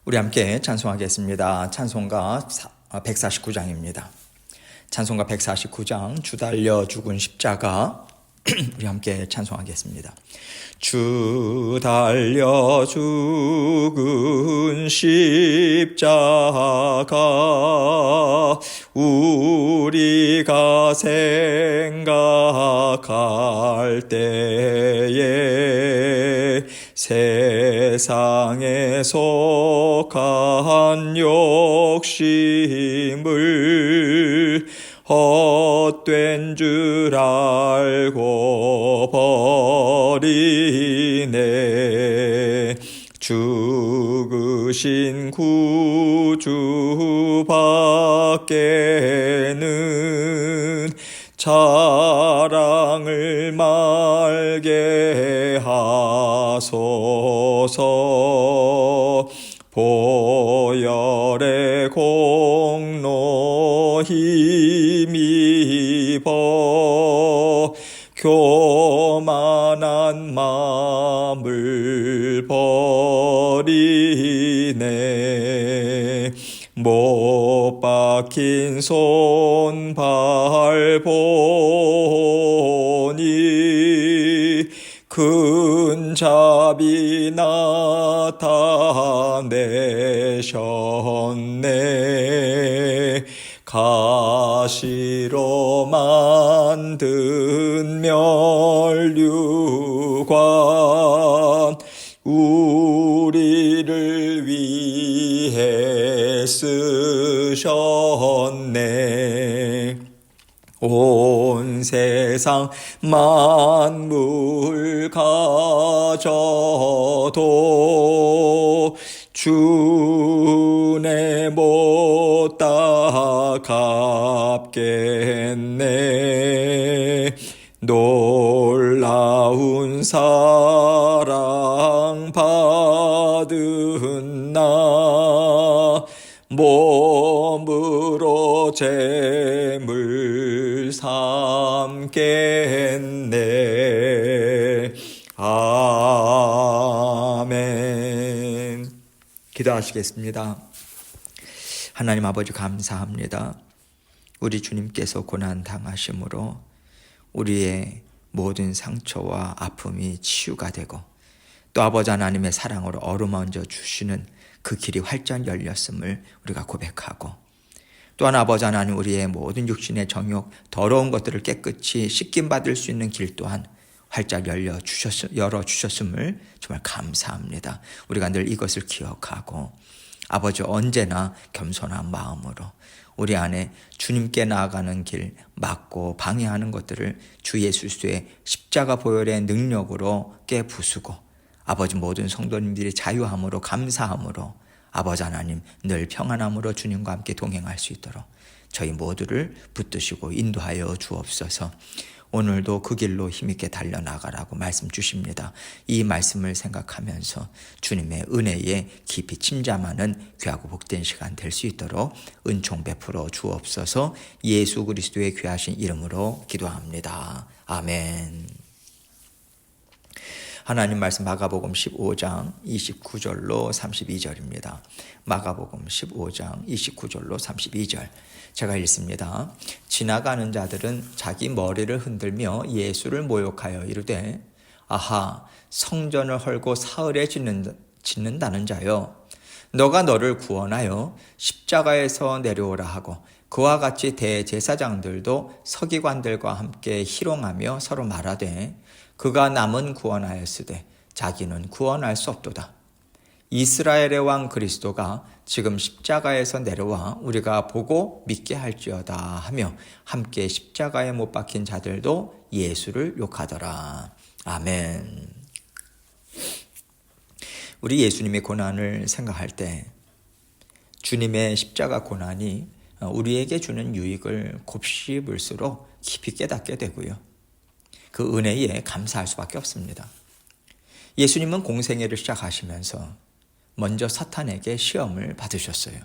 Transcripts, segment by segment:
우리 함께 찬송하겠습니다. 찬송가 149장입니다. 찬송가 149장 주 달려 죽은 십자가 우리 함께 찬송하겠습니다. 주 달려 죽은 십자가 우리가 생각할 때에 세상에 속한 욕심을 헛된 줄 알고 버리네. 죽으신 구주밖에는 자랑을 말게 하소서. 보혈의 공로 힘입어 교만한 마음을 버리네. 못 박힌 손발 보니 큰 자비 나타내셨네. 가시로 만든 면류관 우리를 위해 쓰셨네. 온 세상 만물 가져도 주내 못 갚겠네. 놀라운 사랑 받은 나 몸으로 재물 삼겠네. 아멘. 기도하시겠습니다. 하나님 아버지 감사합니다. 우리 주님께서 고난 당하심으로 우리의 모든 상처와 아픔이 치유가 되고 또 아버지 하나님의 사랑으로 어루만져 주시는 그 길이 활짝 열렸음을 우리가 고백하고 또한 아버지 하나님 우리의 모든 육신의 정욕 더러운 것들을 깨끗이 씻김받을 수 있는 길 또한 활짝 열어주셨음을 정말 감사합니다. 우리가 늘 이것을 기억하고 아버지 언제나 겸손한 마음으로 우리 안에 주님께 나아가는 길 막고 방해하는 것들을 주 예수의 십자가 보혈의 능력으로 깨부수고 아버지 모든 성도님들이 자유함으로 감사함으로 아버지 하나님 늘 평안함으로 주님과 함께 동행할 수 있도록 저희 모두를 붙드시고 인도하여 주옵소서. 오늘도 그 길로 힘있게 달려나가라고 말씀 주십니다. 이 말씀을 생각하면서 주님의 은혜에 깊이 침잠하는 귀하고 복된 시간 될 수 있도록 은총 베풀어 주옵소서. 예수 그리스도의 귀하신 이름으로 기도합니다. 아멘. 하나님 말씀 마가복음 15장 29절로 32절입니다. 마가복음 15장 29절로 32절 제가 읽습니다. 지나가는 자들은 자기 머리를 흔들며 예수를 모욕하여 이르되 아하 성전을 헐고 사흘에 짓는다는 자여 너가 너를 구원하여 십자가에서 내려오라 하고 그와 같이 대제사장들도 서기관들과 함께 희롱하며 서로 말하되 그가 남은 구원하였으되 자기는 구원할 수 없도다. 이스라엘의 왕 그리스도가 지금 십자가에서 내려와 우리가 보고 믿게 할지어다 하며 함께 십자가에 못 박힌 자들도 예수를 욕하더라. 아멘. 우리 예수님의 고난을 생각할 때 주님의 십자가 고난이 우리에게 주는 유익을 곱씹을수록 깊이 깨닫게 되고요. 그 은혜에 감사할 수밖에 없습니다. 예수님은 공생애를 시작하시면서 먼저 사탄에게 시험을 받으셨어요.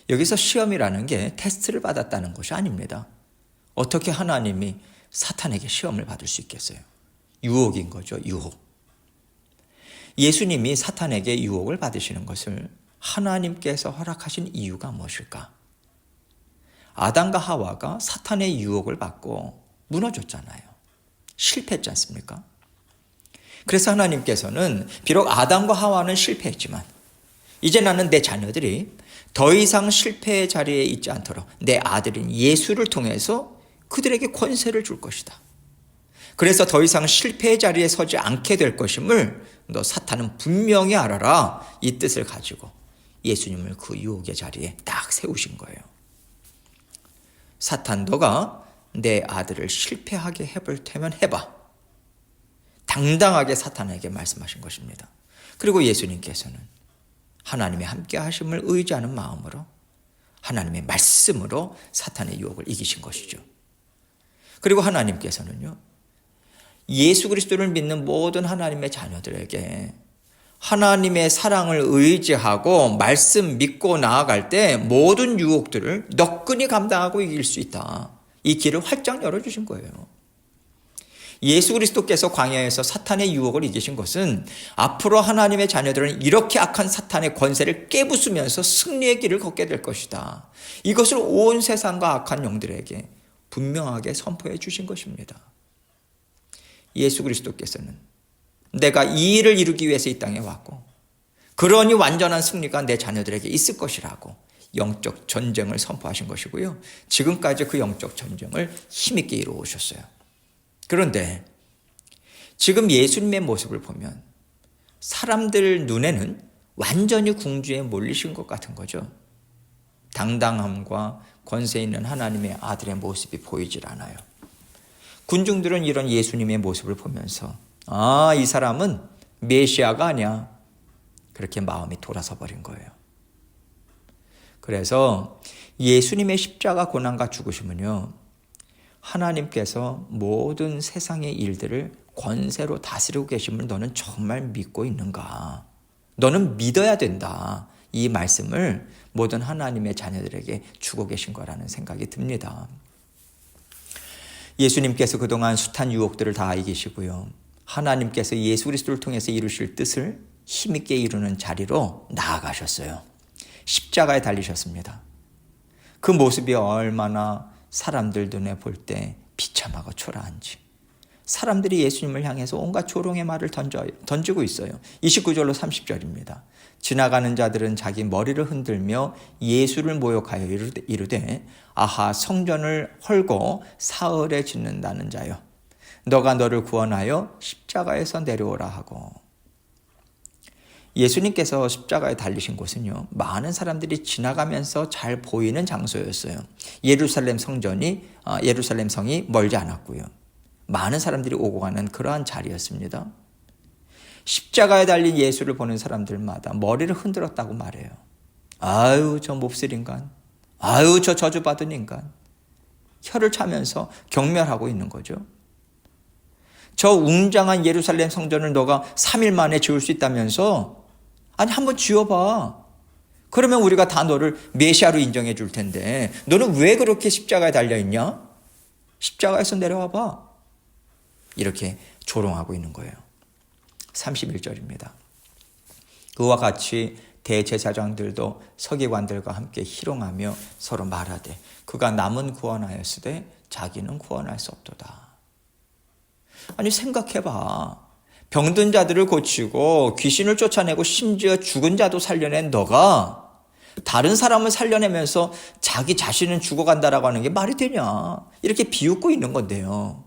여기서 시험이라는 게 테스트를 받았다는 것이 아닙니다. 어떻게 하나님이 사탄에게 시험을 받을 수 있겠어요? 유혹인 거죠, 유혹. 예수님이 사탄에게 유혹을 받으시는 것을 하나님께서 허락하신 이유가 무엇일까? 아담과 하와가 사탄의 유혹을 받고 무너졌잖아요. 실패했지 않습니까? 그래서 하나님께서는 비록 아담과 하와는 실패했지만 이제 나는 내 자녀들이 더 이상 실패의 자리에 있지 않도록 내 아들인 예수를 통해서 그들에게 권세를 줄 것이다. 그래서 더 이상 실패의 자리에 서지 않게 될 것임을 너 사탄은 분명히 알아라. 이 뜻을 가지고 예수님을 그 유혹의 자리에 딱 세우신 거예요. 사탄, 너가 내 아들을 실패하게 해볼 테면 해봐. 당당하게 사탄에게 말씀하신 것입니다. 그리고 예수님께서는 하나님의 함께 하심을 의지하는 마음으로 하나님의 말씀으로 사탄의 유혹을 이기신 것이죠. 그리고 하나님께서는요, 예수 그리스도를 믿는 모든 하나님의 자녀들에게 하나님의 사랑을 의지하고 말씀 믿고 나아갈 때 모든 유혹들을 너끈히 감당하고 이길 수 있다. 이 길을 활짝 열어주신 거예요. 예수 그리스도께서 광야에서 사탄의 유혹을 이기신 것은 앞으로 하나님의 자녀들은 이렇게 악한 사탄의 권세를 깨부수면서 승리의 길을 걷게 될 것이다. 이것을 온 세상과 악한 영들에게 분명하게 선포해 주신 것입니다. 예수 그리스도께서는 내가 이 일을 이루기 위해서 이 땅에 왔고 그러니 완전한 승리가 내 자녀들에게 있을 것이라고 영적 전쟁을 선포하신 것이고요. 지금까지 그 영적 전쟁을 힘있게 이루어오셨어요. 그런데 지금 예수님의 모습을 보면 사람들 눈에는 완전히 궁지에 몰리신 것 같은 거죠. 당당함과 권세 있는 하나님의 아들의 모습이 보이질 않아요. 군중들은 이런 예수님의 모습을 보면서 이 사람은 메시아가 아니야. 그렇게 마음이 돌아서 버린 거예요. 그래서 예수님의 십자가 고난과 죽으심은요, 하나님께서 모든 세상의 일들을 권세로 다스리고 계심을 너는 정말 믿고 있는가? 너는 믿어야 된다. 이 말씀을 모든 하나님의 자녀들에게 주고 계신 거라는 생각이 듭니다. 예수님께서 그동안 숱한 유혹들을 다 이기시고요. 하나님께서 예수 그리스도를 통해서 이루실 뜻을 힘있게 이루는 자리로 나아가셨어요. 십자가에 달리셨습니다. 그 모습이 얼마나 사람들 눈에 볼 때 비참하고 초라한지. 사람들이 예수님을 향해서 온갖 조롱의 말을 던지고 있어요. 29절로 30절입니다. 지나가는 자들은 자기 머리를 흔들며 예수를 모욕하여 이르되 아하, 성전을 헐고 사흘에 짓는다는 자여, 너가 너를 구원하여 십자가에서 내려오라 하고. 예수님께서 십자가에 달리신 곳은요, 많은 사람들이 지나가면서 잘 보이는 장소였어요. 예루살렘 성이 멀지 않았고요. 많은 사람들이 오고 가는 그러한 자리였습니다. 십자가에 달린 예수를 보는 사람들마다 머리를 흔들었다고 말해요. 아유, 저 몹쓸 인간. 아유, 저 저주받은 인간. 혀를 차면서 경멸하고 있는 거죠. 저 웅장한 예루살렘 성전을 너가 3일 만에 지을 수 있다면서? 아니, 한번 지어봐. 그러면 우리가 다 너를 메시아로 인정해 줄 텐데 너는 왜 그렇게 십자가에 달려있냐? 십자가에서 내려와 봐. 이렇게 조롱하고 있는 거예요. 31절입니다. 그와 같이 대제사장들도 서기관들과 함께 희롱하며 서로 말하되 그가 남은 구원하였으되 자기는 구원할 수 없도다. 아니, 생각해봐. 병든 자들을 고치고 귀신을 쫓아내고 심지어 죽은 자도 살려낸 너가 다른 사람을 살려내면서 자기 자신은 죽어간다라고 하는 게 말이 되냐? 이렇게 비웃고 있는 건데요.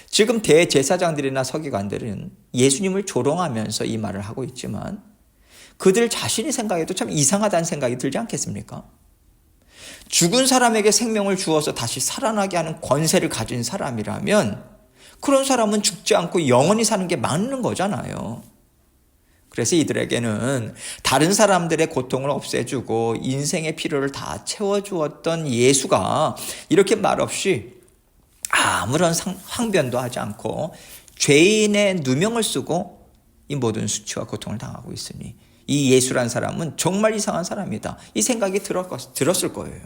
지금 대제사장들이나 서기관들은 예수님을 조롱하면서 이 말을 하고 있지만 그들 자신이 생각해도 참 이상하다는 생각이 들지 않겠습니까? 죽은 사람에게 생명을 주어서 다시 살아나게 하는 권세를 가진 사람이라면 그런 사람은 죽지 않고 영원히 사는 게 맞는 거잖아요. 그래서 이들에게는 다른 사람들의 고통을 없애주고 인생의 필요를 다 채워주었던 예수가 이렇게 말없이 아무런 항변도 하지 않고 죄인의 누명을 쓰고 이 모든 수치와 고통을 당하고 있으니 이 예수란 사람은 정말 이상한 사람이다. 이 생각이 들었을 거예요.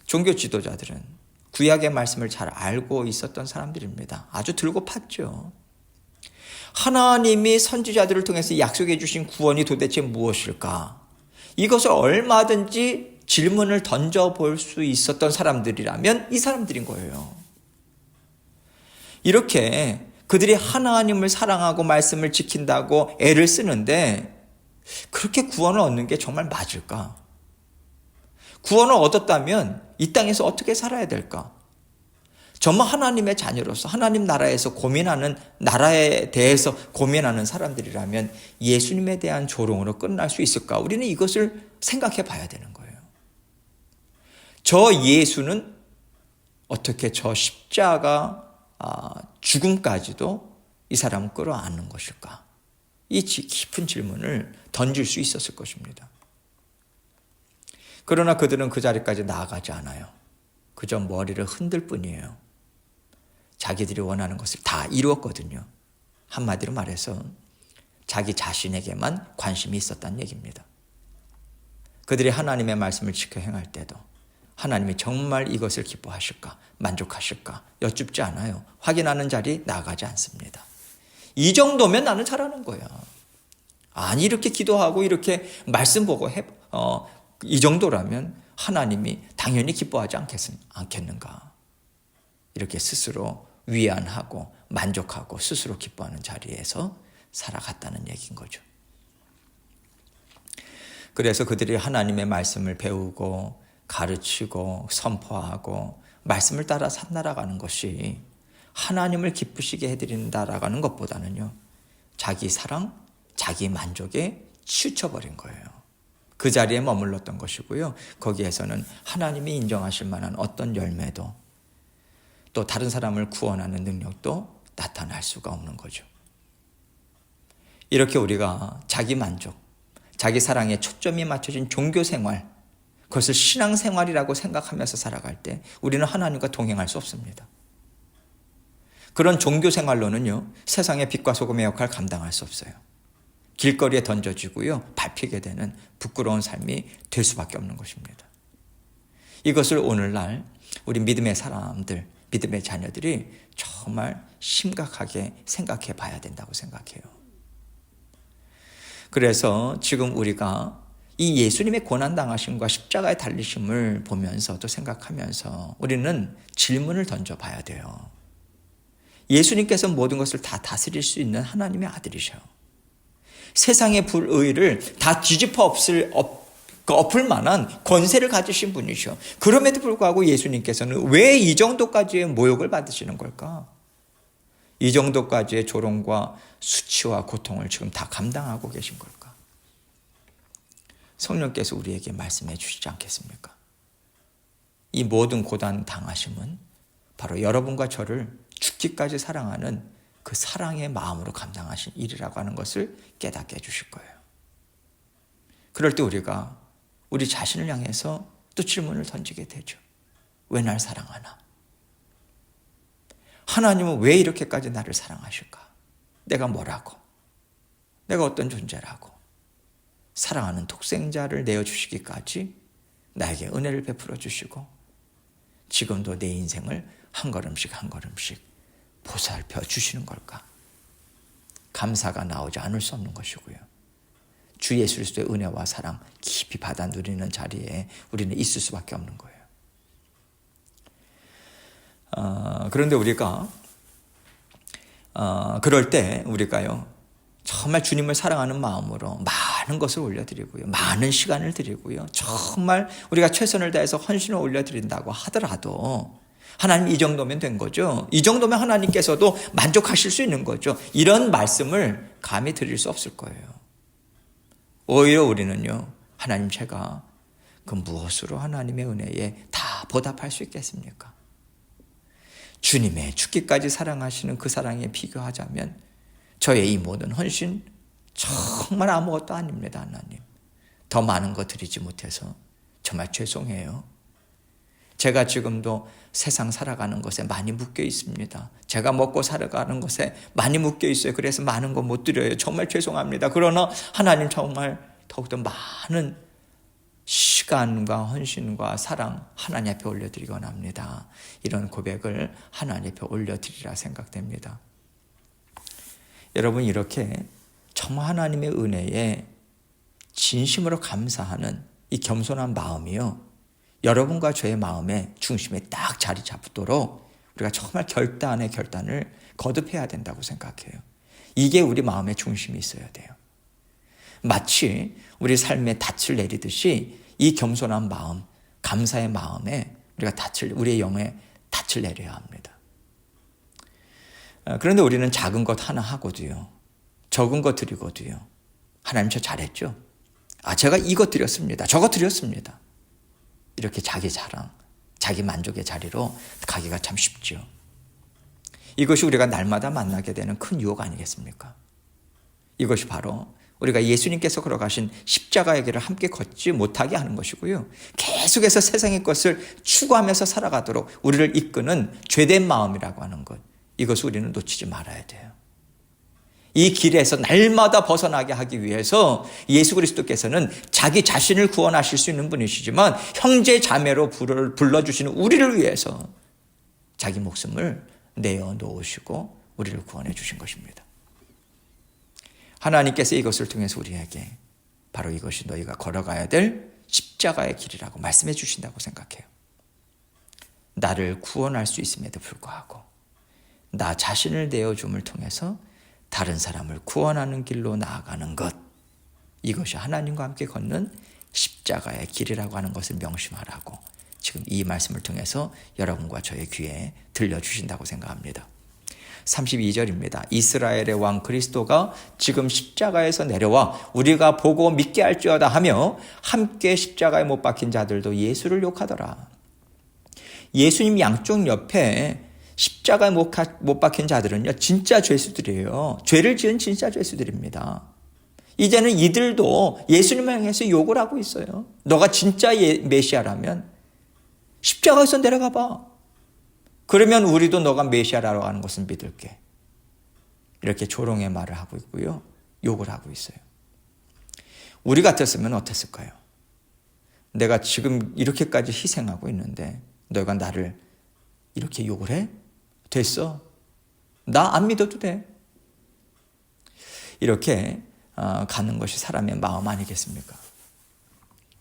종교 지도자들은 구약의 말씀을 잘 알고 있었던 사람들입니다. 아주 들고 팠죠. 하나님이 선지자들을 통해서 약속해 주신 구원이 도대체 무엇일까? 이것을 얼마든지 질문을 던져볼 수 있었던 사람들이라면 이 사람들인 거예요. 이렇게 그들이 하나님을 사랑하고 말씀을 지킨다고 애를 쓰는데 그렇게 구원을 얻는 게 정말 맞을까? 구원을 얻었다면 이 땅에서 어떻게 살아야 될까? 정말 하나님의 자녀로서 하나님 나라에서 고민하는, 나라에 대해서 고민하는 사람들이라면 예수님에 대한 조롱으로 끝날 수 있을까? 우리는 이것을 생각해 봐야 되는 거예요. 저 예수는 어떻게 저 십자가 죽음까지도 이 사람을 끌어안는 것일까? 이 깊은 질문을 던질 수 있었을 것입니다. 그러나 그들은 그 자리까지 나아가지 않아요. 그저 머리를 흔들 뿐이에요. 자기들이 원하는 것을 다 이루었거든요. 한마디로 말해서 자기 자신에게만 관심이 있었다는 얘기입니다. 그들이 하나님의 말씀을 지켜 행할 때도 하나님이 정말 이것을 기뻐하실까, 만족하실까 여쭙지 않아요. 확인하는 자리 나아가지 않습니다. 이 정도면 나는 잘하는 거야. 아니 이렇게 기도하고 이렇게 말씀 보고 이 정도라면 하나님이 당연히 기뻐하지 않겠는가. 이렇게 스스로 위안하고 만족하고 스스로 기뻐하는 자리에서 살아갔다는 얘기인 거죠. 그래서 그들이 하나님의 말씀을 배우고 가르치고 선포하고 말씀을 따라 살아가는 것이 하나님을 기쁘시게 해드린다라는 것보다는요, 자기 사랑, 자기 만족에 치우쳐버린 거예요. 그 자리에 머물렀던 것이고요. 거기에서는 하나님이 인정하실 만한 어떤 열매도 또 다른 사람을 구원하는 능력도 나타날 수가 없는 거죠. 이렇게 우리가 자기 만족, 자기 사랑에 초점이 맞춰진 종교 생활, 그것을 신앙생활이라고 생각하면서 살아갈 때 우리는 하나님과 동행할 수 없습니다. 그런 종교 생활로는요, 세상의 빛과 소금의 역할을 감당할 수 없어요. 길거리에 던져지고요, 밟히게 되는 부끄러운 삶이 될 수밖에 없는 것입니다. 이것을 오늘날 우리 믿음의 사람들, 믿음의 자녀들이 정말 심각하게 생각해 봐야 된다고 생각해요. 그래서 지금 우리가 이 예수님의 고난당하심과 십자가의 달리심을 보면서도 생각하면서 우리는 질문을 던져봐야 돼요. 예수님께서 모든 것을 다 다스릴 수 있는 하나님의 아들이셔. 세상의 불의를 다 뒤집어 엎을 만한 권세를 가지신 분이셔. 그럼에도 불구하고 예수님께서는 왜 이 정도까지의 모욕을 받으시는 걸까? 이 정도까지의 조롱과 수치와 고통을 지금 다 감당하고 계신 걸까? 성령께서 우리에게 말씀해 주시지 않겠습니까? 이 모든 고난 당하심은 바로 여러분과 저를 죽기까지 사랑하는 그 사랑의 마음으로 감당하신 일이라고 하는 것을 깨닫게 해주실 거예요. 그럴 때 우리가 우리 자신을 향해서 또 질문을 던지게 되죠. 왜 날 사랑하나? 하나님은 왜 이렇게까지 나를 사랑하실까? 내가 뭐라고? 내가 어떤 존재라고? 사랑하는 독생자를 내어주시기까지 나에게 은혜를 베풀어 주시고 지금도 내 인생을 한 걸음씩 한 걸음씩 보살펴 주시는 걸까? 감사가 나오지 않을 수 없는 것이고요. 주 예수 그리스도의 은혜와 사랑 깊이 받아 누리는 자리에 우리는 있을 수밖에 없는 거예요. 그런데 우리가 그럴 때 우리가요, 정말 주님을 사랑하는 마음으로 많은 것을 올려드리고요, 많은 시간을 드리고요, 정말 우리가 최선을 다해서 헌신을 올려드린다고 하더라도 하나님 이 정도면 된 거죠. 이 정도면 하나님께서도 만족하실 수 있는 거죠. 이런 말씀을 감히 드릴 수 없을 거예요. 오히려 우리는요, 하나님 제가 그 무엇으로 하나님의 은혜에 다 보답할 수 있겠습니까? 주님의 죽기까지 사랑하시는 그 사랑에 비교하자면 저의 이 모든 헌신 정말 아무것도 아닙니다. 하나님, 더 많은 거 드리지 못해서 정말 죄송해요. 제가 지금도 세상 살아가는 것에 많이 묶여 있습니다. 제가 먹고 살아가는 것에 많이 묶여 있어요. 그래서 많은 거 못 드려요. 정말 죄송합니다. 그러나 하나님 정말 더욱더 많은 시간과 헌신과 사랑 하나님 앞에 올려드리기 원합니다. 이런 고백을 하나님 앞에 올려드리라 생각됩니다. 여러분 이렇게 정말 하나님의 은혜에 진심으로 감사하는 이 겸손한 마음이요, 여러분과 저의 마음의 중심에 딱 자리 잡도록 우리가 정말 결단의 결단을 거듭해야 된다고 생각해요. 이게 우리 마음의 중심이 있어야 돼요. 마치 우리 삶에 닻을 내리듯이 이 겸손한 마음, 감사의 마음에 우리의 영에 닻을 내려야 합니다. 그런데 우리는 작은 것 하나 하고도요, 적은 것 드리고도요, 하나님 저 잘했죠? 제가 이것 드렸습니다. 저것 드렸습니다. 이렇게 자기 자랑, 자기 만족의 자리로 가기가 참 쉽죠. 이것이 우리가 날마다 만나게 되는 큰 유혹 아니겠습니까? 이것이 바로 우리가 예수님께서 걸어가신 십자가의 길을 함께 걷지 못하게 하는 것이고요, 계속해서 세상의 것을 추구하면서 살아가도록 우리를 이끄는 죄된 마음이라고 하는 것, 이것을 우리는 놓치지 말아야 돼요. 이 길에서 날마다 벗어나게 하기 위해서 예수 그리스도께서는 자기 자신을 구원하실 수 있는 분이시지만 형제 자매로 불러주시는 우리를 위해서 자기 목숨을 내어놓으시고 우리를 구원해 주신 것입니다. 하나님께서 이것을 통해서 우리에게 바로 이것이 너희가 걸어가야 될 십자가의 길이라고 말씀해 주신다고 생각해요. 나를 구원할 수 있음에도 불구하고 나 자신을 내어줌을 통해서 다른 사람을 구원하는 길로 나아가는 것, 이것이 하나님과 함께 걷는 십자가의 길이라고 하는 것을 명심하라고 지금 이 말씀을 통해서 여러분과 저의 귀에 들려주신다고 생각합니다. 32절입니다. 이스라엘의 왕 그리스도가 지금 십자가에서 내려와 우리가 보고 믿게 할지어다 하며 함께 십자가에 못 박힌 자들도 예수를 욕하더라. 예수님 양쪽 옆에 십자가에 못 박힌 자들은요, 진짜 죄수들이에요. 죄를 지은 진짜 죄수들입니다. 이제는 이들도 예수님을 향해서 욕을 하고 있어요. 너가 진짜 메시아라면 십자가에서 내려가 봐. 그러면 우리도 너가 메시아라고 하는 것을 믿을게. 이렇게 조롱의 말을 하고 있고요, 욕을 하고 있어요. 우리 같았으면 어땠을까요? 내가 지금 이렇게까지 희생하고 있는데 너가 나를 이렇게 욕을 해? 됐어. 나 안 믿어도 돼. 이렇게 가는 것이 사람의 마음 아니겠습니까?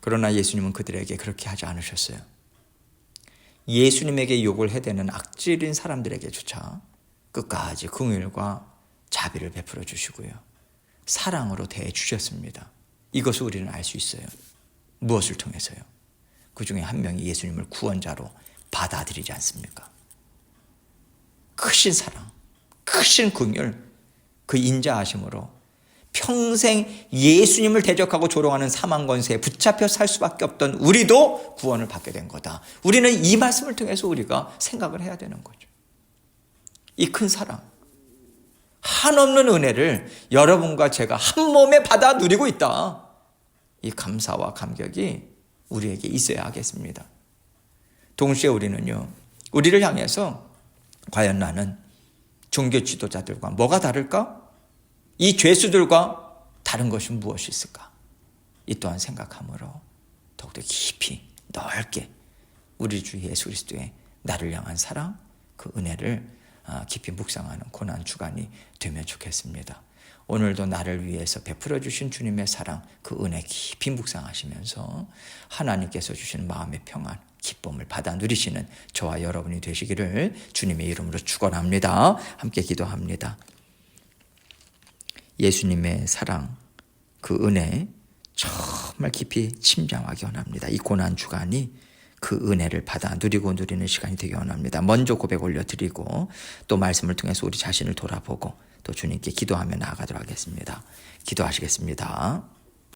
그러나 예수님은 그들에게 그렇게 하지 않으셨어요. 예수님에게 욕을 해대는 악질인 사람들에게조차 끝까지 긍휼과 자비를 베풀어 주시고요, 사랑으로 대해 주셨습니다. 이것을 우리는 알 수 있어요. 무엇을 통해서요? 그 중에 한 명이 예수님을 구원자로 받아들이지 않습니까? 크신 사랑, 크신 긍휼, 그 인자하심으로 평생 예수님을 대적하고 조롱하는 사망 권세에 붙잡혀 살 수밖에 없던 우리도 구원을 받게 된 거다. 우리는 이 말씀을 통해서 우리가 생각을 해야 되는 거죠. 이 큰 사랑, 한없는 은혜를 여러분과 제가 한 몸에 받아 누리고 있다. 이 감사와 감격이 우리에게 있어야 하겠습니다. 동시에 우리는요, 우리를 향해서 과연 나는 종교 지도자들과 뭐가 다를까? 이 죄수들과 다른 것이 무엇이 있을까? 이 또한 생각함으로 더욱더 깊이 넓게 우리 주 예수 그리스도의 나를 향한 사랑, 그 은혜를 깊이 묵상하는 고난 주간이 되면 좋겠습니다. 오늘도 나를 위해서 베풀어 주신 주님의 사랑, 그 은혜 깊이 묵상하시면서 하나님께서 주시는 마음의 평안, 기쁨을 받아 누리시는 저와 여러분이 되시기를 주님의 이름으로 축원합니다. 함께 기도합니다. 예수님의 사랑, 그 은혜 정말 깊이 침잠하기 원합니다. 이 고난 주간이 그 은혜를 받아 누리는 시간이 되기 원합니다. 먼저 고백 올려드리고 또 말씀을 통해서 우리 자신을 돌아보고 또 주님께 기도하며 나아가도록 하겠습니다. 기도하시겠습니다.